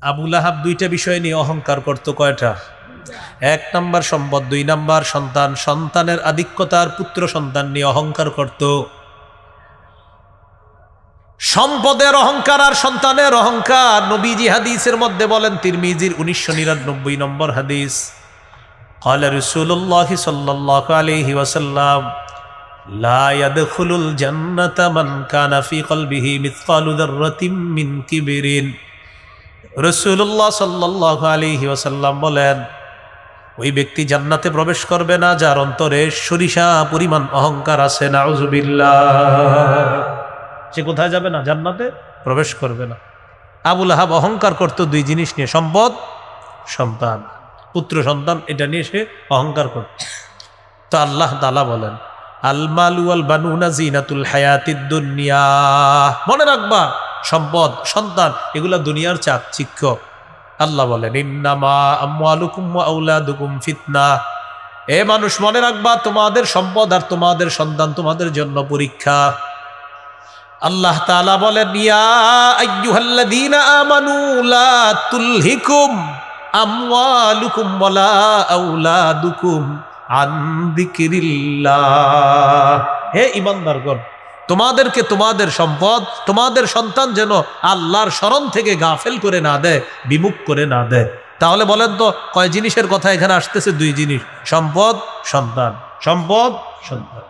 আবু লাহাব দুইটা বিষয় নিয়ে অহংকার করত। কয়টা? এক নাম্বার সম্পদ, দুই নাম্বার সন্তান। সন্তানের আধিক্যতার পুত্র সন্তান নিয়ে অহংকার করত। সম্পদের অহংকার আর সন্তানের অহংকার নবীজি হাদিসের মধ্যে বলেন, তিরমিজির 1999 নম্বর হাদিস, قال رسول الله صلى الله عليه وسلم لا يدخل الجنة من كان في قلبه مثقال ذرة من كبر। রাসূলুল্লাহ সাল্লাল্লাহু আলাইহি ওয়াসাল্লাম বলেন, ওই ব্যক্তি জান্নাতে প্রবেশ করবে না যার অন্তরে সরিষা পরিমাণ অহংকার আছে। নাউযুবিল্লাহ। সে কোথায় যাবে না? জান্নাতে প্রবেশ করবে না। আবু লাহাব অহংকার করত দুই জিনিস নিয়ে, সম্পদ, সন্তান, পুত্র সন্তান, এটা নিয়ে সে অহংকার করত। তো আল্লাহ তাআলা বলেন, আল মালু ওয়াল বানুনা জিনাতুল হায়াতিদ দুনিয়া। মনে রাখবা, সম্পদ, সন্তান এগুলা দুনিয়ার চাকচিক্য। আল্লাহ বলেন, ইন্নামা আমওয়ালুকুম ওয়া আওলাদুকুম ফিতনা। এ মানুষ মনে রাখবা, তোমাদের সম্পদ আর তোমাদের সন্তান তোমাদের জন্য পরীক্ষা। আল্লাহ তাআলা বলেন, ইয়া আইয়ুহাল্লাযীনা আমানু লা তুলহিকুম আমওয়ালুকুম ওয়ালা আওলাদুকুম আন যিকরিল্লাহ। হে ঈমানদারগণ, তোমাদেরকে তোমাদের সম্পদ, তোমাদের সন্তান যেন আল্লাহর স্মরণ থেকে গাফেল করে না দেয়, বিমুখ করে না দেয়। তাহলে বলেন তো, কয় জিনিসের কথা এখানে আসতেছে? দুই জিনিস, সম্পদ, সন্তান। সম্পদ, সন্তান।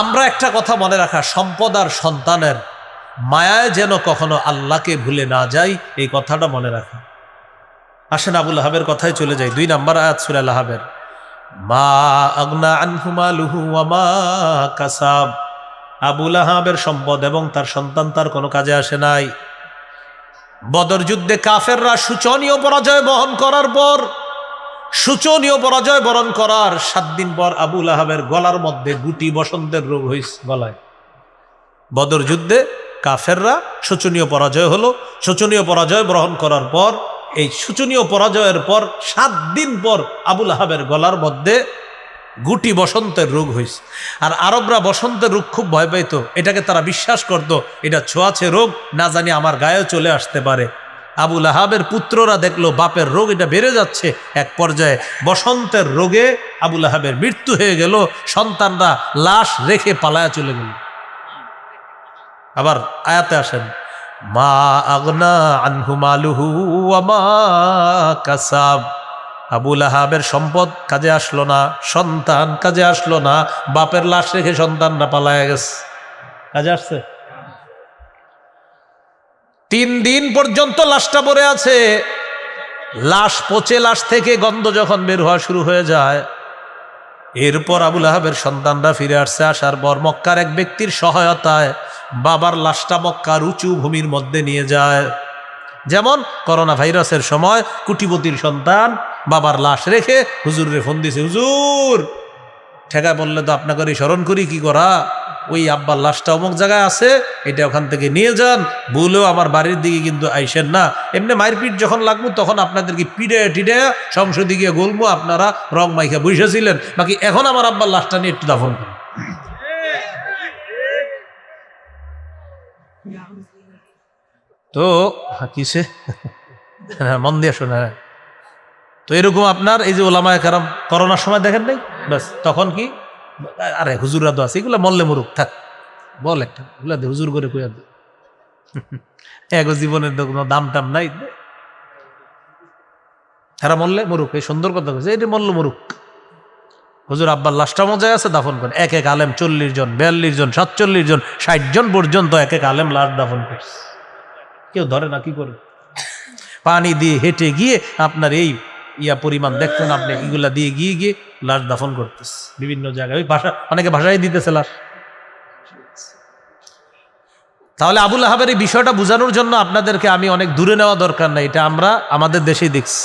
আমরা একটা কথা মনে রাখা, সম্পদ আর সন্তানের মায়ায় যেন কখনো আল্লাহকে ভুলে না যাই, এই কথাটা মনে রাখা। আসেন আবু লাহাবের কথায় চলে যাই। 2 নম্বর আয়াত সূরা লাহাবের, মা আগনা আনহু মালুহু ওয়া মা কাসাব। আবু লাহাবের সম্পদ এবং তার সন্তান তার কোনো কাজে আসে নাই। বদর যুদ্ধে কাফেররা শোচনীয় পরাজয় বহন করার পর, শোচনীয় পরাজয় বরণ করার 7 দিন পর আবু লাহাবের গলার মধ্যে গুটি বসন্তের রোগ হয়েছে গলায়। বদর যুদ্ধে কাফেররা শোচনীয় পরাজয় হলো। শোচনীয় পরাজয় গ্রহণ করার পর, এই শোচনীয় পরাজয়ের পর 7 দিন পর আবু লাহাবের গলার মধ্যে গুটি বসন্তের রোগ হয়েছে। আর আরবরা বসন্তের রোগ খুব ভয় পাইত। এটাকে তারা বিশ্বাস করত, এটা ছোঁয়াছে রোগ, না জানি আমার গায়ে চলে আসতে পারে। আবু লাহাবের পুত্ররা দেখলো বাপের রোগ এটা বেড়ে যাচ্ছে। এক পর্যায়ে বসন্তের রোগে আবু লাহাবের মৃত্যু হয়ে গেল। সন্তানরা লাশ রেখে পালায়া চলে গেল। আবার আয়াতে আসেন, মা আগনা আনহু মালুহু ওয়া মা কাসাব। আবু লাহাবের সম্পদ কাজে আসলো না, সন্তান কাজে আসলো না, বাপের লাশ রেখে সন্তানরা পালায়া গেছে। কাজে আসছে? 3 দিন পর্যন্ত লাশটা পড়ে আছে। লাশ পচে, লাশ থেকে গন্ধ যখন বের হওয়া শুরু হয়ে যায়, এরপর আবু লাহাবের সন্তানরা ফিরে আসছে। আসার পর মক্কার এক ব্যক্তির সহায়তায় বাবার লাশটা মক্কার উঁচু ভূমির মধ্যে নিয়ে যায়। যেমন করোনা ভাইরাসের সময় কুটিপতির সন্তান বাবার লাশ রেখে হুজুরে ফোন দিছে, হুজুর ঠেকায় বললে তো আপনাকে স্মরণ করি, কি করা, ওই আব্বার লাশটা অমুক জায়গায় আছে, এটা ওখান থেকে নিয়ে যান, বলেও আমার বাড়ির দিকে কিন্তু আইসেন না। এমনি মায়ের পিঠ যখন লাগবো তখন আপনাদেরকে পিড়ে টিডে সংসদে গিয়ে গলবো, আপনারা রং মাইখা বসেছিলেন, বাকি এখন আমার আব্বার লাশটা নিয়ে একটু দাফন করুন। তো কিসে মন দিয়ে শোনা। তো এরকম আপনার এই যে ওলামায়ে কেরাম করোনার সময় দেখেন নাই, ব্যাস তখন কি, আরে হুজুররা তো আছে, এগুলো মরলে মরুক, থাক বল একটা, এগুলা দে হুজুর করে কইয়া দে, এক জীবনের কোনো দাম টাম নাই, এরা মরলে মরুক। এই সুন্দর কথা বলছে, এটা মরল মরুক। হুজুর আব্বার লাশটা মজায় আছে, দাফন করেন। এক এক আলেম 40 জন, 42 জন, 47 জন, 60 জন পর্যন্ত এক এক আলেম লাশ দাফন করছে। কেউ ধরে না, কি করে পানি দিয়ে হেঁটে গিয়ে আপনার এই পরিমাণ দেখতেন আপনি, এগুলা দিয়ে গিয়ে গিয়ে লাশ দাফন করতেছে বিভিন্ন জায়গায়। ওই ভাষা, অনেকে ভাষায় দিতেছে লাশ। তাহলে আবু লাহাবের এই বিষয়টা বোঝানোর জন্য আপনাদেরকে আমি অনেক দূরে নেওয়া দরকার নাই, এটা আমরা আমাদের দেশেই দেখছি।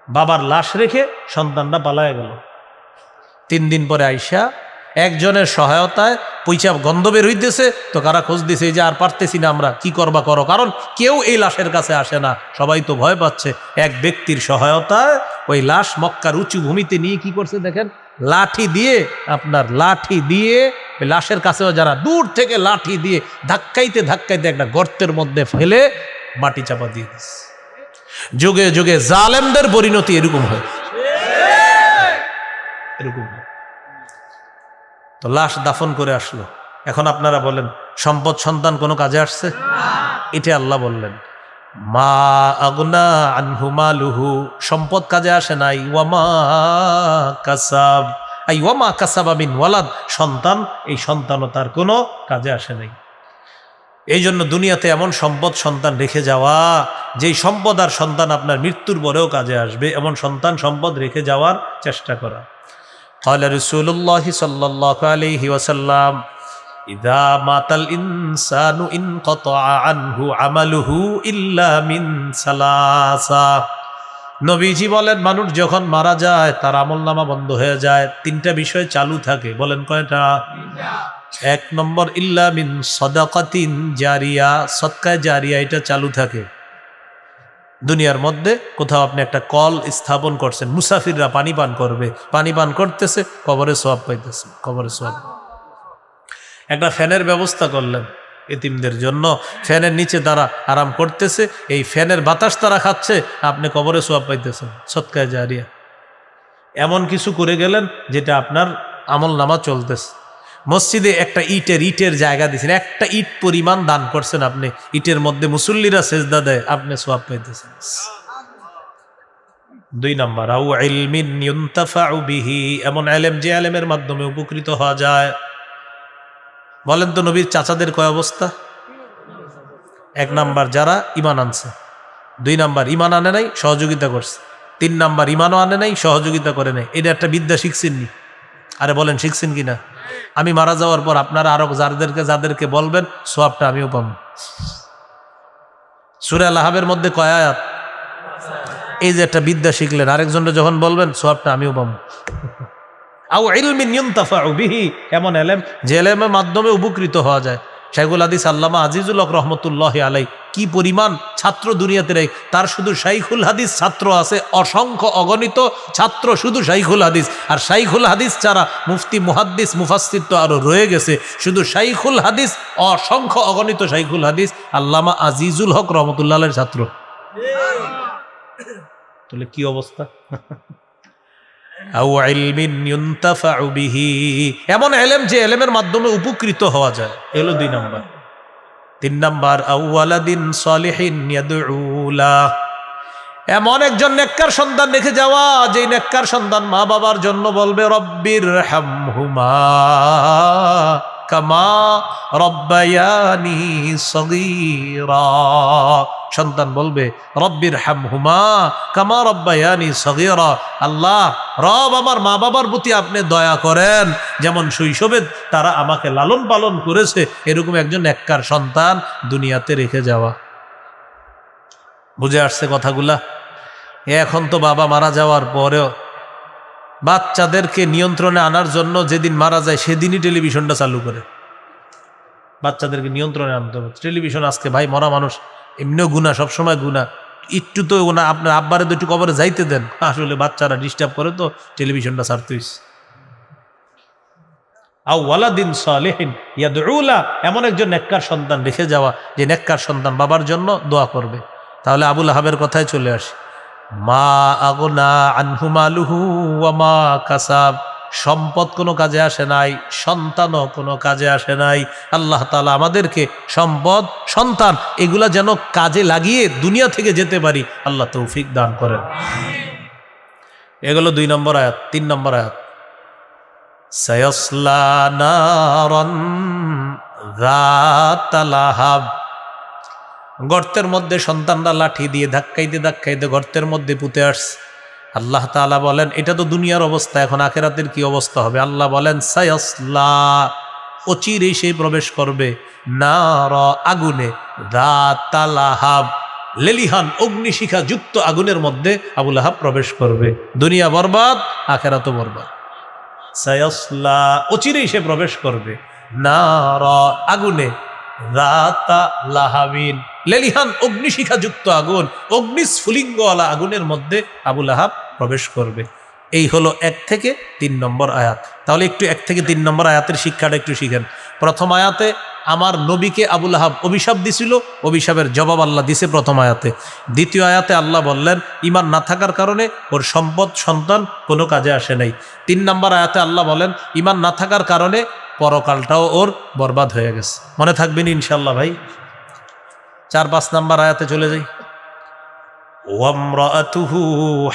বাবার লাশ রেখে সন্তানরা পালায় গেল। 3 দিন পরে আইসা একজনের সহায়তায় পয়সা গন্ধ বের হইতেছে, তো কারা খোঁজ দিছে যে আর পারতেছি না আমরা, কি করবা করো, কারণ কেউ এই লাশের কাছে আসে না, সবাই তো ভয় পাচ্ছে। এক ব্যক্তির সহায়তায় ওই লাশ মক্কার উঁচু ভূমিতে নিয়ে কি করছে দেখেন, লাঠি দিয়ে, আপনার লাঠি দিয়ে ওই লাশের কাছেও যারা দূর থেকে লাঠি দিয়ে ধাক্কাইতে ধাক্কাইতে একটা গর্তের মধ্যে ফেলে মাটি চাপা দিয়ে দিচ্ছে। যুগে যুগে জালেমদের পরিণতি এরকম হয়, এরকম হয়। তো লাশ দাফন করে আসলো, এখন আপনারা বলেন সম্পদ সন্তান কোনো কাজে আসছে? এটা আল্লাহ বললেন মা আগনা আনহু মালুহু, সম্পদ কাজে আসে নাই। ওয়ামা কাসাব আই ওয়ামা কাসাবা মিন ওয়ালাদ, সন্তান, এই সন্তানও তার কোনো কাজে আসে নাই। এই জন্য দুনিয়াতে এমন সম্পদ সন্তান রেখে যাওয়া, যেই সম্পদ আর সন্তান আপনার মৃত্যুর পরেও কাজে আসবে, এমন সন্তান সম্পদ রেখে যাওয়ার চেষ্টা করা। ক্বালা রাসূলুল্লাহ সাল্লাল্লাহু আলাইহি ওয়াসাল্লাম ইযা মাতাল ইনসানু ইনকাতা আনহু আমালুহু ইল্লা মিন সালাসা। নবীজি বলেন মানুষ যখন মারা যায় তার আমলনামা বন্ধ হয়ে যায়, তিনটা বিষয় চালু থাকে। বলেন কয়টা? এক নম্বর ইল্লা মিন সাদাকাতিন জারিয়া, সদকায়ে জারিয়া, এটা চালু থাকে। দুনিয়ার মধ্যে কোথাও আপনি একটা কল স্থাপন করছেন, মুসাফিররা পানি পান করবে, পানি পান করতেছে, কবরে সওয়াব পাইতেছে, কবরে সওয়াব। একটা ফ্যানের ব্যবস্থা করলেন এতিমদের জন্য, ফ্যানের নিচে তারা আরাম করতেছে, এই ফ্যানের বাতাস তারা খাচ্ছে, আপনি কবরে সওয়াব পাইতেছেন, সদকায়ে জারিয়া। এমন কিছু করে গেলেন যেটা আপনার আমলনামা চলতেছে। মসজিদে একটা ইটের জায়গা দিয়েছেন, একটা ইট পরিমাণ দান করছেন আপনি, ইটের মধ্যে মুসল্লিরা সেজদা দেয়, আপনি সওয়াব পাইতেছেন। দুই নাম্বার আউ ইলমিন ইউনতাফাউ বিহি, এমন ইলম যে ইলমের মাধ্যমে উপকৃত হওয়া যায়। বলেন তো নবীর চাচাদের কয় অবস্থা? এক নাম্বার যারা ঈমান আনছে, দুই নাম্বার ঈমান আনে নাই সহযোগিতা করছে, তিন নাম্বার ঈমানও আনে নাই সহযোগিতা করে নাই। এটা একটা বিদ্যা শিখছেন নি? আরে বলেন শিখছেন কিনা? আমি মারা যাওয়ার পর আপনারা আরো যাদেরকে বলবেন সওয়াবটা আমিও পাবো। সূরা আল-আহজাবের মধ্যে কয় আয়াত? এই যে একটা বিদ্যা শিখলেন, আরেকজনকে যখন বলবেন সওয়াবটা আমিও পাবো। আও ইলমিন ইউনতাফাউ বিহি, এমন ইলম যে ইলমের মাধ্যমে উপকৃত হওয়া যায়। শাইখুল হাদিস আল্লামা আজিজুল হক রহমতুল্লাহি আলাই কি পরিমাণ ছাত্র দুনিয়াতে রেখে, তার শুধু শাইখুল হাদিস ছাত্র আছে অসংখ্য অগণিত ছাত্র, শুধু শাইখুল হাদিস। আর শাইখুল হাদিস ছাড়া মুফতি মুহাদ্দিস মুফাসসির তো আরো রয়ে গেছে, শুধু শাইখুল হাদিস অসংখ্য অগণিত শাইখুল হাদিস আল্লামা আজিজুল হক রহমতুল্লাহ আলাইহির ছাত্র। তাহলে কি অবস্থা? আও ইলমিন ইউনতাফাউ বিহি, এমন ইলম যে ইলমের মাধ্যমে উপকৃত হওয়া যায়, এলো দুই নাম্বার। তিন নাম্বার আও ওয়ালাদিন সালিহিন ইয়াদউ লা, এমন একজন নেককার সন্তান রেখে যাওয়া, যেই নেককার সন্তান মা বাবার জন্য বলবে রব্বির হামহুমা কামা রব্বায়ানি সগীরা। সন্তান বলবে রব্বির হামহুমা কামা রব্বায়ানি সগীরা, আল্লাহ রব আমার মা বাবার প্রতি আপনি দয়া করেন, যেমন শৈশবে তারা আমাকে লালন পালন করেছে, এরকম একজন নেককার সন্তান দুনিয়াতে রেখে যাওয়া। বুঝে আসছে কথাগুলা? এখন তো বাবা মারা যাওয়ার পরেও বাচ্চাদেরকে নিয়ন্ত্রণে আনার জন্য যেদিন মারা যায় সেদিনই টেলিভিশনটা চালু করে, বাচ্চাদেরকে নিয়ন্ত্রণে আনতে হবে। টেলিভিশন আজকে ভাই মরা মানুষ এমনিও গুণা, সবসময় গুণা, একটু তো ওনা আপনার আব্বারে তো একটু কবরে যাইতে দেন, আসলে বাচ্চারা ডিস্টার্ব করে তো টেলিভিশনটা ছাড়তে হইছে। আও ওয়ালাদিন সালিহিন ইয়াদউ লা, এমন একজন নেককার সন্তান রেখে যাওয়া, যে নেককার সন্তান বাবার জন্য দোয়া করবে। তাহলে আবুল আহাবের কথায় চলে আসি, মা আগনা আনহু মালুহু ওয়া মা কাসাব, সম্পদ কোনো কাজে আসে নাই, সন্তানও কোনো কাজে আসে নাই। আল্লাহ তাআলা আমাদেরকে সম্পদ সন্তান এগুলা যেন কাজে লাগিয়ে দুনিয়া থেকে যেতে পারি, আল্লাহ তৌফিক দান করেন। এগুলো দুই নম্বর আয়াত। তিন নম্বর আয়াত সায়াসলা নারান যাতা লাহাব, গর্তের মধ্যে সন্তানরা লাঠি দিয়ে ধাক্কাইতে ধাক্কাইতে গর্তের মধ্যে পুঁতে আসছে। আল্লাহ তাআলা বলেন এটা তো দুনিয়ার অবস্থা, এখন আখিরাতের কি অবস্থা হবে? আল্লাহ বলেন সায়াসলা, অচিরেই সে প্রবেশ করবে নারা, আগুনে, যাতা লাহাব, লেলিহান অগ্নিশিখা যুক্ত আগুনের মধ্যে আবুল আহাব প্রবেশ করবে। দুনিয়া বরবাদ, আখিরাতও বরবাদ। সায়াসলা, অচিরেই সে প্রবেশ করবে নারা, আগুনে, যাতা লাহাবিন, লেলিহান অগ্নিশিখা যুক্ত আগুন, অগ্নিস্ফুলিঙ্গওয়ালা আগুনের মধ্যে আবুল আহাব প্রবেশ করবে। এই হলো 1 থেকে 3 নম্বর আয়াত। তাহলে একটু 1 থেকে 3 নম্বর আয়াতের শিক্ষাটা একটু শিখেন। প্রথম আয়াতে আমার নবীকে আবু লাহাব অভিশাপ দিছিল, অভিশাপের জবাব আল্লাহ দিছে প্রথম আয়াতে। দ্বিতীয় আয়াতে আল্লাহ বললেন ঈমান না থাকার কারণে ওর সম্পদ সন্তান কোনো কাজে আসে নাই। 3 নম্বর আয়াতে আল্লাহ বলেন ঈমান না থাকার কারণে পরকালটাও ওর বরবাদ হয়ে গেছে। মনে থাকবেন ইনশাআল্লাহ ভাই। 4-5 নম্বর আয়াতে চলে যাই। ওয়ামরাতুহু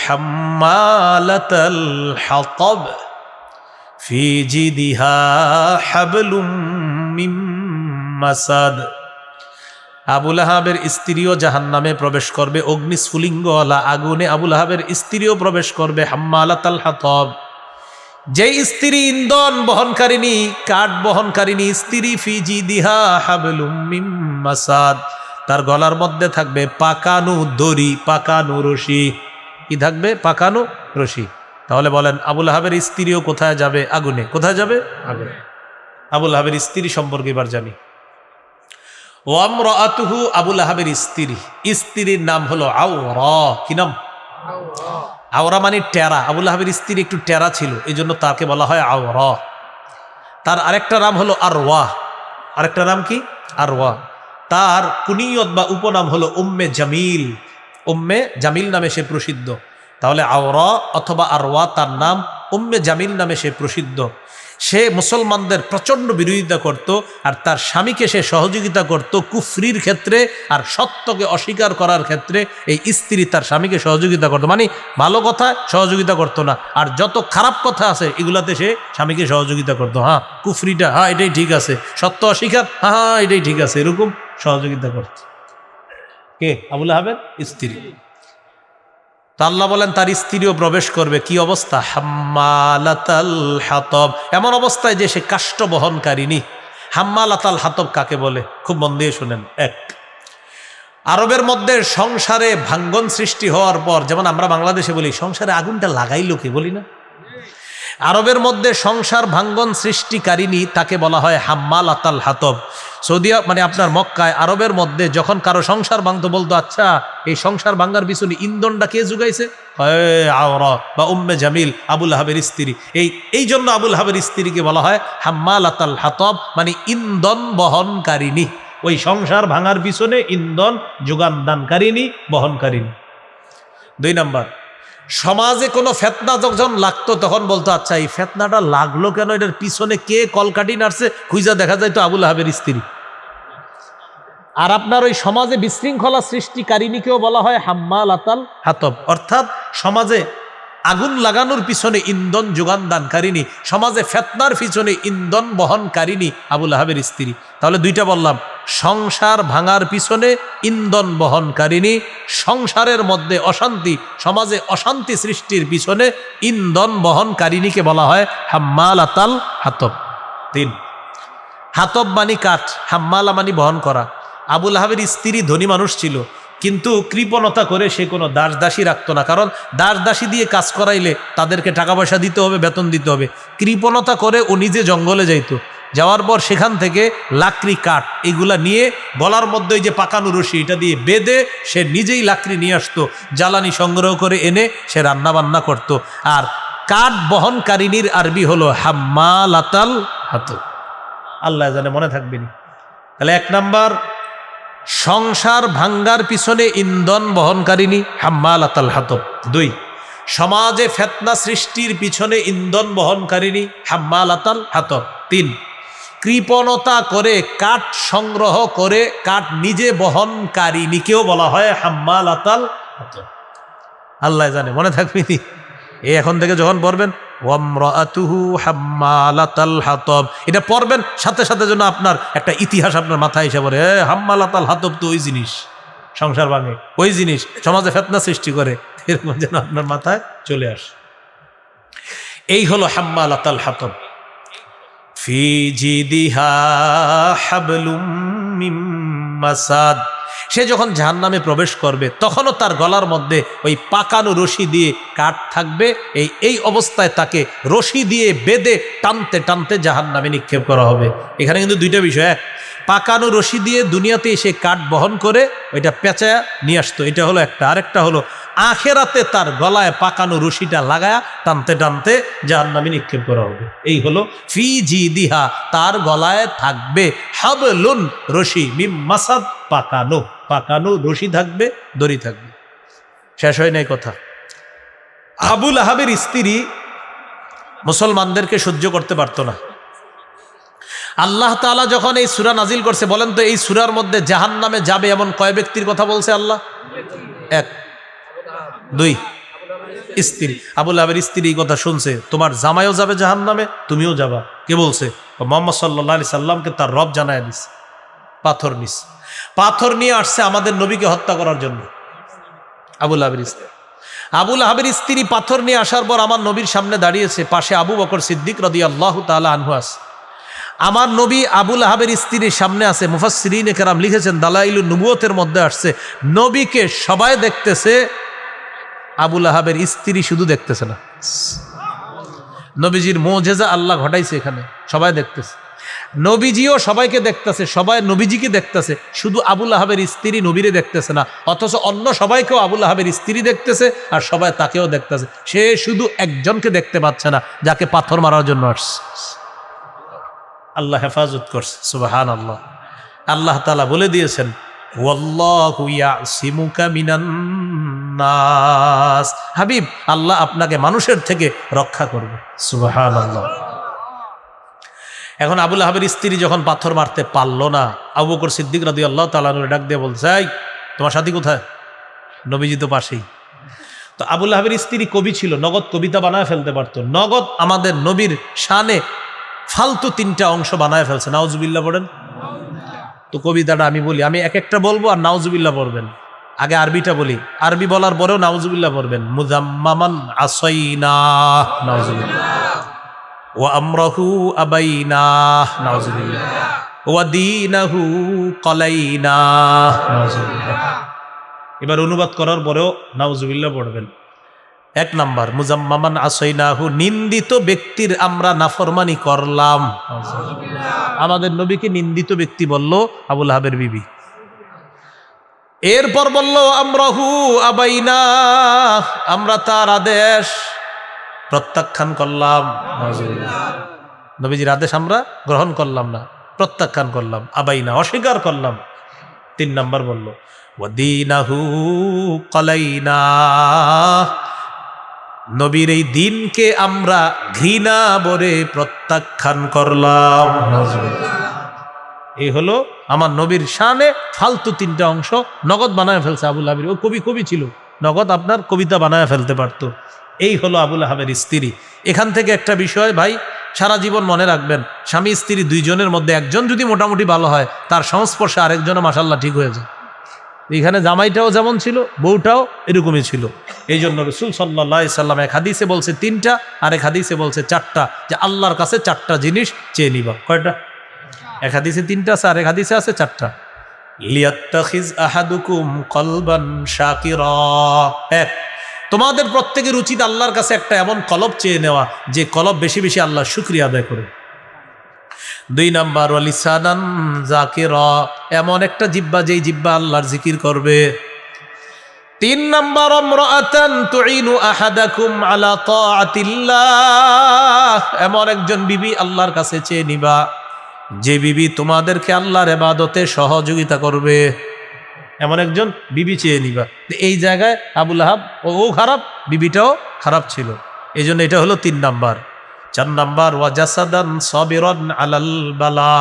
হাম্মালাতাল হাতাব ফি জিদিহা হাবলুম মিন মাসাদ। আবু লাহাবের স্ত্রীও জাহান্নামে প্রবেশ করবে, অগ্নিস্ফুলিঙ্গওয়ালা আগুনে আবু লাহাবের স্ত্রীও প্রবেশ করবে। হাম্মালাতাল হাতাব, যে স্ত্রী ইন্ধন বহনকারিনী, কাঠ বহনকারিনী স্ত্রী, ফি জিদিহা হাবলুম মিন মাসাদ, তার গলার মধ্যে থাকবে পাকানো দড়ি, পাকানো রশি। কি থাকবে? পাকানো রশি। তাহলে বলেন আবু লাহাবের স্ত্রীও কোথায় যাবে? আগুনে। কোথায় যাবে? আগুনে। আবু লাহাবের স্ত্রী সম্পর্কে এবার জানি। ওয়ামরাতুহু, আবু লাহাবের স্ত্রী, স্ত্রীর নাম হলো আওরা। কি নাম? আওরা মানে টেরা। আবু লাহাবের স্ত্রী একটু টেরা ছিল, এই জন্য তাকে বলা হয় আওরা। তার আরেকটা নাম হলো আরওয়া। আরেকটা নাম কি? আরওয়া। তার কুনিয়ত বা উপনাম হলো উম্মে জামিল। উম্মে জামিল নামে সে প্রসিদ্ধ। তাহলে আওরা অথবা আরওয়া তার নাম, উম্মে জামিল নামে সে প্রসিদ্ধ। সে মুসলমানদের প্রচণ্ড বিরোধিতা করত, আর তার স্বামীকে সে সহযোগিতা করত কুফরির ক্ষেত্রে, আর সত্যকে অস্বীকার করার ক্ষেত্রে এই স্ত্রী তার স্বামীকে সহযোগিতা করতো। মানে ভালো কথা সহযোগিতা করতো না, আর যত খারাপ কথা আছে এগুলাতে সে স্বামীকে সহযোগিতা করতো। হ্যাঁ কুফরিটা, হ্যাঁ এটাই ঠিক আছে, সত্য অস্বীকার, হ্যাঁ এটাই ঠিক আছে, এরকম সহযোগিতা করত। কে? আবু লাহাবের স্ত্রী। তো আল্লাহ বলেন তার স্ত্রীও প্রবেশ করবে। কি অবস্থা? হাম্মালাতাল হাতব, এমন অবস্থায় যে সে কাষ্ঠ বহনকারিনী। হাম্মালাতাল হাতব কাকে বলে? খুব মন দিয়ে শুনেন। এক, আরবের মধ্যে সংসারে ভাঙ্গন সৃষ্টি হওয়ার পর, যেমন আমরা বাংলাদেশে বলি সংসারে আগুনটা লাগাইলো কে, বলি না? আরবের মধ্যে সংসার ভাঙ্গন সৃষ্টিকারিনী তাকে বলা হয় হাম্মালাতাল হাতব। সৌদি মানে আপনার মক্কায়, আরবের মধ্যে যখন কারো সংসার ভাঙতো বলতো আচ্ছা এই সংসার ভাঙ্গার পিছনে ইন্ধনটা কে জুগাইছে? আওরা বা উম্মে জামিল, আবু লাহাবের স্ত্রী। এই জন্য আবু লাহাবের স্ত্রীকে বলা হয় হাম্মালাতাল হাতব, মানে ইন্ধন বহনকারিনী। ওই সংসার ভাঙার পিছনে ইন্ধন যোগান দানকারিনী, বহনকারিনী। 2 নাম্বার, সমাজে কোনো ফেতনা যখন লাগতো তখন বলতো আচ্ছা এই ফেতনাটা লাগলো কেন, এটার পিছনে কে কলকাঠি নাড়ছে, খুঁজা দেখা যায় তো আবু লাহাবের স্ত্রী। আর আপনার ওই সমাজে বিশৃঙ্খলা সৃষ্টিকারিনীকেও বলা হয় হাম্মালাতাল হাতব, অর্থাৎ সমাজে আগুন লাগানোর পিছনে ইন্ধন যোগান দানকারিনী, সমাজে ফেতনার পিছনে ইন্ধন বহনকারিনী আবু লাহাবের স্ত্রী। তাহলে 2টা বললাম, সংসার ভাঙার পিছনে ইন্ধন বহনকারিনী, সংসারের মধ্যে অশান্তি, সমাজে অশান্তি সৃষ্টির পিছনে ইন্ধন বহনকারিনীকে বলা হয় হাম্মালাতাল হাতব। 3, হাতব মানি কাঠ, হাম্মালা মানি বহন করা। আবু লাহাবের স্ত্রী ধনী মানুষ ছিল, কিন্তু কৃপণতা করে সে কোনো দাস দাসী রাখতো না, কারণ দাস দাসী দিয়ে কাজ করাইলে তাদেরকে টাকা পয়সা দিতে হবে, বেতন দিতে হবে। কৃপণতা করে ও নিজে জঙ্গলে যাইতো, যাওয়ার পর সেখান থেকে লাকড়ি কাঠ এগুলা নিয়ে গলার মধ্যে যে পাকানো রশি এটা দিয়ে বেঁধে সে নিজেই লাকড়ি নিয়ে আসতো, জ্বালানি সংগ্রহ করে এনে সে রান্না বান্না করত। আর কাঠ বহনকারিনীর আরবি হলো হাম্মালাতাল হাতব। আল্লাহ জানে মনে থাকবেনি। তাহলে 1 নাম্বার, সংসার ভাঙ্গার পিছনে ইন্ধন বহনকারিনী হাম্মালাতাল হাতব। 2, সমাজে ফেতনা সৃষ্টির পিছনে ইন্ধন বহনকারিনী হাম্মালাতাল হাতব। 3, কৃপণতা করে কাঠ সংগ্রহ করে কাঠ নিজে বহনকারিনীকেও বলা হয় হাম্মালাতাল হাতব। আল্লাহ জানে মনে থাকবেনি। এই এখন থেকে যখন পড়বেন ওয়ামরাতুহু হাম্মালাতাল হাতব, এটা পড়বেন সাথে সাথে যেন আপনার একটা ইতিহাস আপনার মাথায় এসে পড়ে, হাম্মালাতাল হাতব তো ওই জিনিস সংসার ভাঙে, ওই জিনিস সমাজে ফেতনা সৃষ্টি করে, এরকম যেন আপনার মাথায় চলে আসে। এই হলো হাম্মালাতাল হাতব। ফি জিদিহা হাবলুম মিন মাসাদ, সে যখন জাহান্নামে প্রবেশ করবে তখনও তার গলার মধ্যে ওই পাকানো রশি দিয়ে কাঠ থাকবে। এই অবস্থায় তাকে রশি দিয়ে বেঁধে টানতে টানতে জাহান্নামে নিক্ষেপ করা হবে। এখানে কিন্তু 2টা বিষয়, এক, পাকানো রশি দিয়ে দুনিয়াতে এসে কাঠ বহন করে ওইটা পেঁচায়া নিয়ে আসতো, এটা হলো একটা। আরেকটা হলো আখেরাতে তার গলায় পাকানো রশিটা লাগায়া টানতে টানতে জাহান্নামে নিক্ষেপ করা হবে। এই হলো ফি জিদিহা, তার গলায় থাকবে হাবলুন, রশি, মিম মাসাদ, পাকানো, পাকানো রশি থাকবে, দড়ি থাকবে। শেষ হয় নাই কথা। আবু লাহাবের স্ত্রী মুসলমানদেরকে সহ্য করতে পারতো না। আল্লাহ তাআলা যখন এই সূরা নাজিল করছে, বলেন তো এই সূরার মধ্যে জাহান্নামে যাবে এমন কয় ব্যক্তির কথা বলছে আল্লাহ? এক, দুই, স্ত্রী। আবু লাহাবের স্ত্রী এই কথা শুনছে, তোমার জামাইও যাবে জাহান্নামে, তুমিও যাবা। কে বলছে? মুহাম্মদ সাল্লাল্লাহু আলাইহি সাল্লামকে তার রব জানায় দিছে। পাথর নিস, পাথর নিয়ে আসছে আমাদের নবীকে হত্যা করার জন্য। আবু লাহাবের স্ত্রী, আবু লাহাবের স্ত্রী পাথর নিয়ে আসার পর আমার নবীর সামনে দাঁড়িয়েছে, পাশে আবু বকর সিদ্দিক রাদিয়াল্লাহু তাআলা আনহু আছে। আমার নবী আবু লাহাবের স্ত্রীর সামনে আছে। মুফাসসিরিনে কেরাম লিখেছেন, দালাইলুন নবুয়তের মধ্যে আসছে, নবীকে সবাই দেখতেছে, আবু লাহাবের স্ত্রী শুধু দেখতেছে না। নবীজির মুজিজা আল্লাহ ঘটাইছে এখানে, সবাই দেখতেছে। নবীজিও সবাইকে দেখতেছে, সবাই নবীজিকে দেখতেছে, শুধু আবু লাহাবের স্ত্রী নবীরে দেখতেছে না। অথচ অন্য সবাইকেও আবু লাহাবের স্ত্রী দেখতেছে, আর সবাই তাকেও দেখতেছে। সে শুধু একজনকে দেখতে পাচ্ছে না, যাকে পাথর মারার জন্য আসছে। আল্লাহ হেফাজত করছে, সুবহানাল্লাহ। আল্লাহ তাআলা বলে দিয়েছেন, ওয়াল্লাহু ইয়াসিমুকা মিনান নাস, হাবিব আল্লাহ আপনাকে মানুষের থেকে রক্ষা করবে, সুবহানাল্লাহ। এখন আবু লাহাবের স্ত্রী যখন পাথর মারতে পারলো না, আবু বকর সিদ্দিক রাদিয়াল্লাহু তাআলা আনহু ডাক দিয়ে বলছে, এই তোমার সাথী কোথায়? নবীজি তো পাশেই। তো আবু লাহাবের স্ত্রী কবি ছিল, নগদ কবিতা বানায় ফেলতে পারতো। নগদ আমাদের নবীর শানে ফালতু 3টা অংশ বানায় ফেলছে। নাউজুবিল্লাহ পড়েন। তো কবিতাটা আমি বলি, আমি এক একটা বলবো আর নাউজুবিল্লাহ পড়বেন। আগে আরবিটা বলি, আরবি বলার পরেও নাউজুবিল্লাহ পড়বেন। মুজাম্মামান আসাইনা, নাউজুবিল্লাহ। ওয়া আমরাহু আবাইনা, নাউজুবিল্লাহ। ওয়া দীনাহু ক্বালাইনা, নাউজুবিল্লাহ। এবার অনুবাদ করার পরেও নাউজুবিল্লাহ পড়বেন। 1 নাম্বার, মুজাম্মামান আসাইনাহু, নিন্দিত ব্যক্তির আমরা নাফরমানি করলাম। আমাদের নবীকে নিন্দিত ব্যক্তি বলল আবু লাহাবের বিবি। এরপর বলল আমরাহু আবাইনা, আমরা তার আদেশ প্রত্যাখ্যান করলাম। নবীজির আদেশ আমরা গ্রহণ করলাম না, প্রত্যাখ্যান করলাম। আবাইনা, অস্বীকার করলাম। 3 নাম্বার বলল ওয়াদীনাহু ক্বালাইনা, নবীর এই দিনকে আমরা ঘৃণা ভরে প্রত্যাখ্যান করলাম। এই হলো আমার নবীর শানে ফালতু 3টা অংশ নগদ বানায় ফেলছে আবু লাহাবের। ও কবি ছিল, নগদ আপনার কবিতা বানায় ফেলতে পারতো। এই হলো আবু লাহাবের স্ত্রী। এখান থেকে একটা বিষয় ভাই সারা জীবন মনে রাখবেন, স্বামী স্ত্রী 2 জনের মধ্যে একজন যদি মোটামুটি ভালো হয়, তার সংস্পর্শে আরেকজনও মাশাআল্লাহ ঠিক হয়ে যায়। এখানে জামাইটাও যেমন ছিল, বউটাও এরকমই ছিল। এই জন্য রাসূল সাল্লাল্লাহু আলাইহি সাল্লাম এক হাদিসে বলছে 3টা, আর এক হাদিসে বলছে 4টা, যে আল্লাহর কাছে 4টা জিনিস চেয়ে নিবা। কয়টা? এক হাদিসে 3টা আছে, আর এক হাদিসে আছে 4টা। লিয়াত্তাখিজ আহাদুকুম কলবান শাকিরা, এক, তোমাদের প্রত্যেকের উচিত আল্লাহর কাছে একটা এমন কলব চেয়ে নেওয়া, যে কলব বেশি বেশি আল্লাহর শুকরিয়া আদায় করে। 2 নাম্বার, ওয়ালিসানান যাকিরা, এমন একটা জিহ্বা যেই জিহ্বা আল্লাহর জিকির করবে। 3 নাম্বার, ইমরাআতান তুইনু আহাদাকুম আলা তাআতিল্লাহ, এমন একজন বিবি আল্লাহর কাছে চেয়ে নিবা, যে বিবি তোমাদেরকে আল্লাহর ইবাদতে সহযোগিতা করবে। এমন একজন বিবি চেয়ে নিবা। এই জায়গায় আবু লাহাব ও খারাপ, বিবিটাও খারাপ ছিল। এই জন্য এটা হলো 3 নাম্বার। 4 নাম্বার, ওয়াজাসাদান সাবিরান আলাল বালা,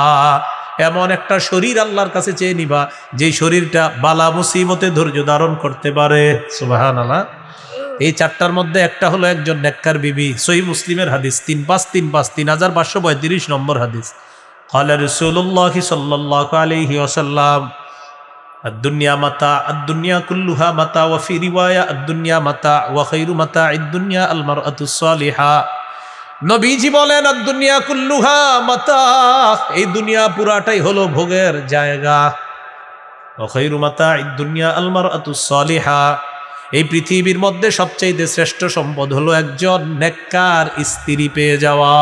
এমন একটা শরীর আল্লাহর কাছে চেয়ে নিবা, যে শরীরটা বালা মুসিবতে ধৈর্য ধারণ করতে পারে। সুবহানাল্লাহ। এই 4টার মধ্যে একটা হলো একজন নেককার বিবি। সহিহ মুসলিমের হাদিস 3535 নম্বর হাদিস। ক্বালা রাসূলুল্লাহ সাল্লাল্লাহু আলাইহি ওয়াসাল্লাম, আদ-দুনিয়া মাতা, আদ-দুনিয়া কুল্লুহা মাতা, ওয়া ফি রিওয়ায়া আদ-দুনিয়া মাতা, ওয়া খায়রু মাতা'id দুনিয়া আল মারআতুস সালিহা। নবীজি বলেন আদ-দুনিয়া কুল্লুহা মাতা, এই দুনিয়া পুরাটাই হলো ভোগের জায়গা। ওয়া খায়রু মাতা'id দুনিয়া আল মারআতুস সালিহা, এই পৃথিবীর মধ্যে সবচেয়ে শ্রেষ্ঠ সম্পদ হলো একজন নেককার স্ত্রী পেয়ে যাওয়া।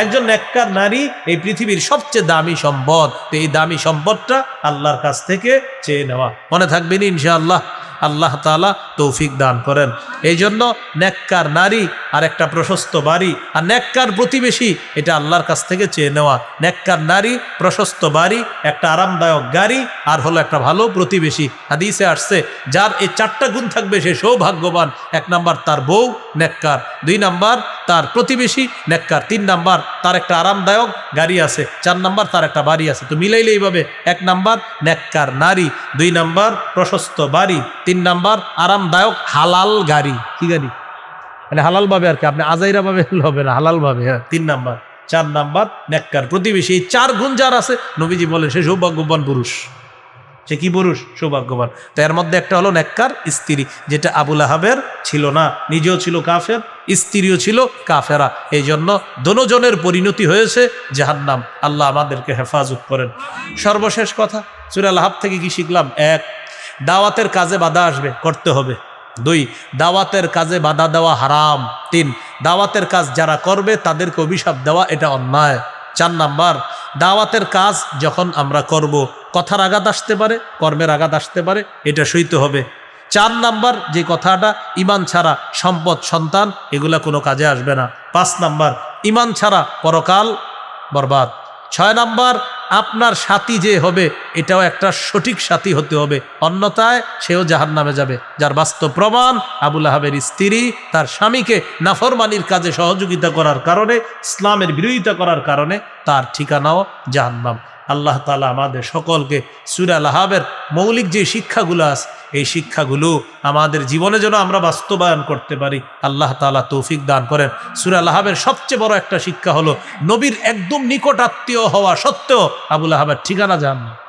একজন নেককার নারী এই পৃথিবীর সবচেয়ে দামি সম্পদ। এই দামি সম্পদটা আল্লাহর কাছ থেকে চেয়ে নেওয়া। মনে থাকবেন ইনশাআল্লাহ। আল্লাহ তাআলা তৌফিক দান করেন। এই জন্য নেককার নারী আর একটা প্রশস্ত বাড়ি, আর নেককার প্রতিবেশী, এটা আল্লাহর কাছ থেকে চেয়ে নেওয়া। নেককার নারী, প্রশস্ত বাড়ি, একটা আরামদায়ক গাড়ি, আর হলো একটা ভালো প্রতিবেশী। হাদিসে আসছে যার এই 4টা গুণ থাকবে সে সৌভাগ্যবান। 1 নাম্বার তার বউ নেককার, 2 নাম্বার তার প্রতিবেশী নেককার, 3 নাম্বার তার একটা আরামদায়ক গাড়ি আছে, 4 নাম্বার তার একটা বাড়ি আছে। তো মিলাইলে এইভাবে 1 নাম্বার নেককার নারী, 2 নাম্বার প্রশস্ত বাড়ি, 3 নাম্বার আরামদায়ক হালাল গাড়ি। কি গাড়ি? মানে হালাল ভাবে আর কি, আপনি আজাইরা ভাবে হবে না, হালাল ভাবে। হ্যাঁ, 3 নাম্বার। 4 নাম্বার নেককার প্রতিবেশী। এই 4 গুণ যার আছে নবীজি বলেন সে সৌভাগ্যবান পুরুষ। সে কি পুরুষ? সৌভাগ্যবান। তো এর মধ্যে একটা হলো নেককার স্ত্রী, যেটা আবু লাহাবের ছিল না। নিজেও ছিল কাফের, স্ত্রীও ছিল কাফেরা। এই জন্য দোনোজনের পরিণতি হয়েছে জাহান্নাম। আল্লাহ আমাদেরকে হেফাজত করেন। সর্বশেষ কথা, সূরা লাহাব থেকে কি শিখলাম? 1, দাওয়াতের কাজে বাধা আসবে, করতে হবে। 2, দাওয়াতের কাজে বাধা দেওয়া হারাম। 3, দাওয়াতের কাজ যারা করবে তাদেরকে অভিশাপ দেওয়া এটা অন্যায়। 4 নাম্বার, দাওয়াতের কাজ যখন আমরা করব, কথার আঘাত আসতে পারে, কর্মের আঘাত আসতে পারে, এটা সইতে হবে। 4 নাম্বার, যে কথাটা ঈমান ছাড়া সম্পদ, সন্তান এগুলা কোনো কাজে আসবে না। 5 নাম্বার, ঈমান ছাড়া পরকাল বরবাদ। 6 নাম্বার, আপনার সাথী যে হবে এটাও একটা সঠিক সাথী হতে হবে, অন্যথায় সেও জাহান্নামে যাবে। যার বাস্তব প্রমাণ, আবু লাহাবের স্ত্রী তার স্বামীকে নাফরমানির কাজে সহযোগিতা করার কারণে, ইসলামের বিরোধিতা করার কারণে তার ঠিকানাও জাহান্নাম। আল্লাহ তাআলা আমাদের সকলকে সূরা লাহাবের মৌলিক যে শিক্ষাগুলো আছে এই শিক্ষাগুলো আমাদের জীবনে যেন আমরা বাস্তবায়ন করতে পারি, আল্লাহ তাআলা তৌফিক দান করেন। সূরা লাহাবের সবচেয়ে বড় একটা শিক্ষা হলো নবীর একদম নিকট আত্মীয় হওয়া সত্ত্বেও আবু লাহাবের ঠিকানা জাহান্নাম।